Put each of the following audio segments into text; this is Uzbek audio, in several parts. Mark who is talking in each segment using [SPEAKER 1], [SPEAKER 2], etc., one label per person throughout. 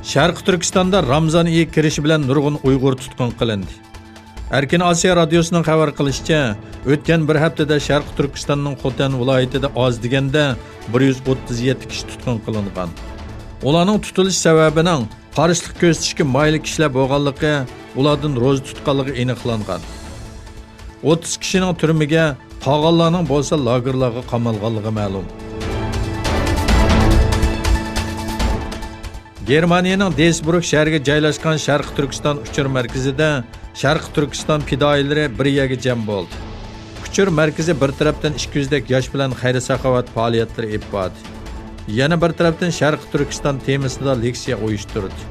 [SPEAKER 1] Sharqi Turkistonda Ramazon oyi kirishi bilan nurg'un Uyg'ur tutqun qilindi. Erkin Osiyo radiosining xabar qilishicha, o'tgan bir haftada Sharqi Turkistonning Xotan viloyatida oz deganda 137 kishi tutqun qilingan. Ularning tutilish sababining qarshilik ko'rsatishga mayli kishilar bo'lganligi, ulardan ro'za tutganligi aniqlangan. 30 kishining turmaga, qolganlarning bo'lsa lagerlarga qamalganligi ma'lum. Germaniyaning Duisburg shahriga joylashgan Sharqi Turkiston uchur markazida Sharqi Turkiston fidoyilari bir yerga jam bo'ldi. Uchur markazi bir tarafdan 200 dak yosh bilan xayr-saxovat faoliyatlari olib bordi. Yana bir tarafdan Sharqi Turkiston temasida leksiya uyushtirdi.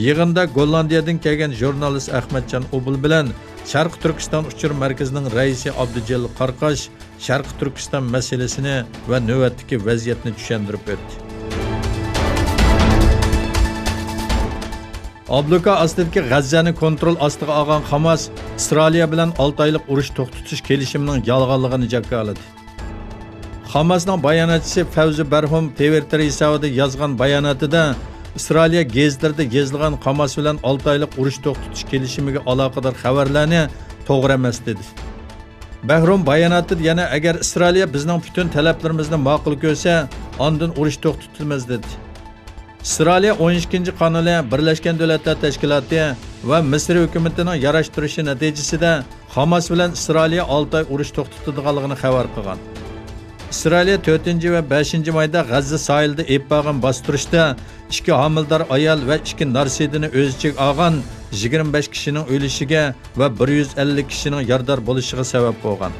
[SPEAKER 1] Yig'inda Gollandiyadan kelgan jurnalist Ahmadjon Obul bilan Sharqi Turkiston uchur markazining raisi Abdujalil Qarqash Sharqi Turkiston masalasini va navbatdagi vaziyatni tushuntirib o'tdi. Abluka ostidagi G'azzani kontrol ostiga olgan Hamas Isroiliya bilan 6 oylik urush to'xtatish kelishimining yolg'onligini jakka oldi. Hamasning bayonotchisi Fawzi Barhum Twitter hisobida yozgan bayonotida Isroiliya gazetlarida yozilgan Hamas bilan 6 oylik urush to'xtatish kelishimiga aloqador xabarlarni to'g'ri emas dedi. Bahrum bayonotida yana agar Isroiliya bizning butun talablarimizni ma'qul ko'rsa, ondan urush to'xtatamiz dedi. Isroiliya 12-qonuni Birlashgan Davlatlar Tashkiloti va Misr hukumatining yarashtirishi natijasida Hamas bilan Isroiliya 6 oy urush to'xtatadiganligini xabar qilgan. Isroiliya 4 va 5 mayda G'azza sohilida epag'in bostirishda 2 homildor ayol va 2 narsidini o'z ichiga olgan 25 kishining o'lishiga va 150 kishining yordar bo'lishiga sabab bo'lgan.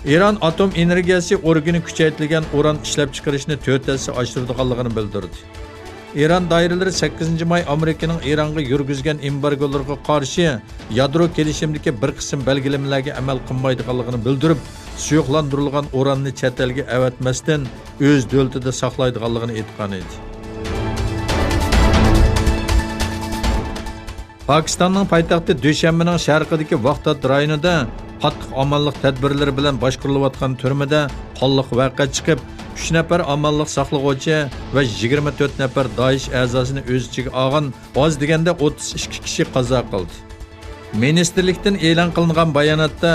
[SPEAKER 1] İran atom energiyasi organi kuchaytirilgan uran ishlab chiqarishni 4 darajasiga oshiradiganligini bildirdi. İran doiralari 8 may Amerikaning Ironga yurgizgan embargolarga qarshi yadro kelishimidagi bir qism belgilamalariga amal qilmaydiganligini bildirib, suyuqlantirilgan uranni chet elga avatmasdan o'z davlatida saqlaydiganligini aytgan edi. Pokistonning poytaxti Dushanbening sharqidagi Vaqtat rayonida qattiq amonlik tadbirlari bilan boshqarilayotgan turmada qonliq voqea chiqib, 3 nafar amonlik saqlag'uvchi va 24 nafar Daesh a'zosini o'z ichiga olgan, oz deganda 32 kishi qazo qildi. Ministerlikdan e'lon qilingan bayonotda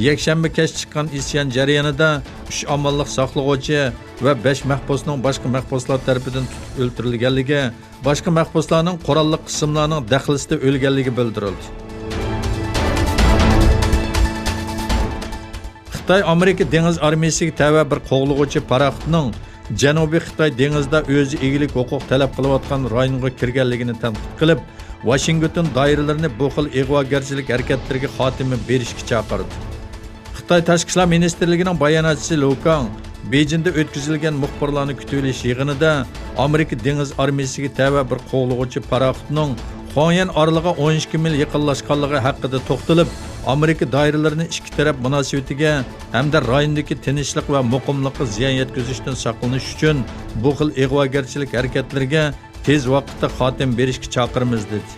[SPEAKER 1] yakshanba kech chiqqan isyon jarayonida 3 amonlik saqlag'uvchi va 5 mahbusning boshqa mahbuslar tomonidan tutib o'ldirilganligi, boshqa mahbuslarning qurolli qismlarning daxlisida o'lganligi bildirildi. Xitoy Amerika dengiz armiyasiga tava bir qo'g'lug'uchi paraxotning Janubiy Xitoy dengizida o'zi egilik huquq talab qilayotgan rayonga kirganligini tanqid qilib, Washington doiralarini bu xil ig'vogarchilik harakatlariga xotima berishga chaqirdi. Xitoy Tashqi ishlar ministrligining bayonotchisi Lu Kang Beijingda o'tkazilgan muxbirlarni kutilish yig'inida Amerika dengiz armiyasiga tava bir qo'g'lug'uchi paraxotning Xonyan orlig'i 12 mil yaqinlashganligi haqida to'xtalib, Amerika doiralarini ikki taraf munosabatiga hamda rayondagi tinchlik va muqimlikka ziyon yetkazishdan saqlanish uchun bu xil ig'vogarchilik harakatlariga tez vaqtda xotim berishga chaqiramiz dedi.